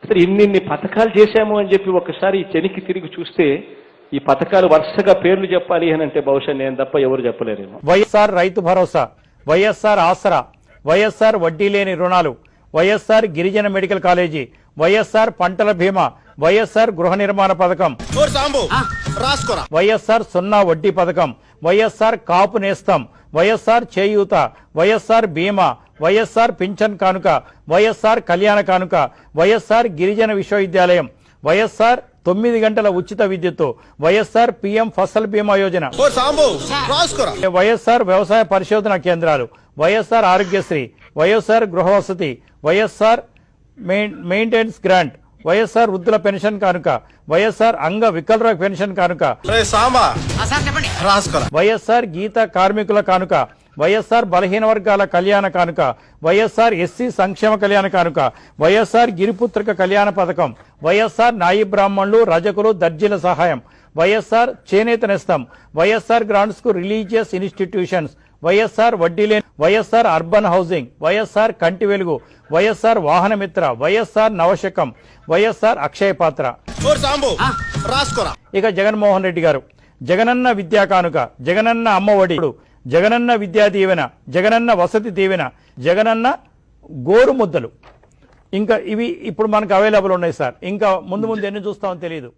సరే ఇన్ని పథకాలు చేశాము అని చెప్పి ఒకసారి చెనికి తిరిగి చూస్తే ఈ పథకాలు వరుసగా పేర్లు చెప్పాలి అని అంటే బహుశా నేను తప్ప ఎవరు చెప్పలేరేమో. వైఎస్ఆర్ రైతు భరోసా, వైఎస్ఆర్ ఆసరా, వైఎస్ఆర్ వడ్డీ లేని రుణాలు, వైఎస్ఆర్ గిరిజన మెడికల్ కాలేజీ, వైఎస్ఆర్ పంటల బీమా, వైఎస్ఆర్ గృహ నిర్మాణ పథకం, వైఎస్ఆర్ సున్నా వడ్డీ పథకం, వైఎస్ఆర్ కాపు నేస్తం, వైఎస్ఆర్ చేయూత, వైఎస్ఆర్ బీమా, వైఎస్ఆర్ పింఛన్ కానుక, వైఎస్ఆర్ కళ్యాణ కానుక, వైఎస్ఆర్ గిరిజన విశ్వవిద్యాలయం, వైఎస్ఆర్ 9 గంటల ఉచిత విద్యుత్తు, వైఎస్ఆర్ పిఎం ఫసల్ బీమా యోజన, వైఎస్ఆర్ వ్యవసాయ పరిశోధన కేంద్రాలు, వైఎస్ఆర్ ఆరోగ్యశ్రీ, వైఎస్ఆర్ గృహ వసతి, వైఎస్ఆర్ మెయింటెనెన్స్ గ్రాంట్, వైఎస్ఆర్ వృద్ధుల పెన్షన్ కానుక, వైఎస్ఆర్ అంగ వికలర పెన్షన్ కానుక, వైఎస్ఆర్ గీత కార్మికుల కానుక, వైఎస్ఆర్ బలహీన వర్గాల కళ్యాణ కానుక, వైఎస్ఆర్ ఎస్సీ సంక్షేమ కళ్యాణ కానుక, వైఎస్ఆర్ గిరిపుత్రిక కళ్యాణ పథకం, వైఎస్ఆర్ నాయి బ్రాహ్మణులు రజకులు దర్జీల సహాయం, వైఎస్ఆర్ చేనేత నేస్తం, వైఎస్ఆర్ గ్రాంట్స్ కు రిలీజియస్ ఇన్స్టిట్యూషన్స్, వైఎస్ఆర్ వడ్డీ లేని, వైఎస్ఆర్ అర్బన్ హౌసింగ్, వైఎస్ఆర్ కంటి వెలుగు, వైఎస్ఆర్ వాహన మిత్ర, వైఎస్ఆర్ నవశకం, వైఎస్ఆర్ అక్షయ పాత్ర. ఇక జగన్మోహన్ రెడ్డి గారు జగనన్న విద్యా కానుక, జగనన్న అమ్మఒడి, జగనన్న విద్యా దీవెన, జగనన్న వసతి దీవెన, జగనన్న గోరు ముద్దలు. ఇంకా ఇవి ఇప్పుడు మనకు అవైలబుల్ ఉన్నాయి సార్. ఇంకా ముందు ఎన్ని చూస్తామో తెలియదు.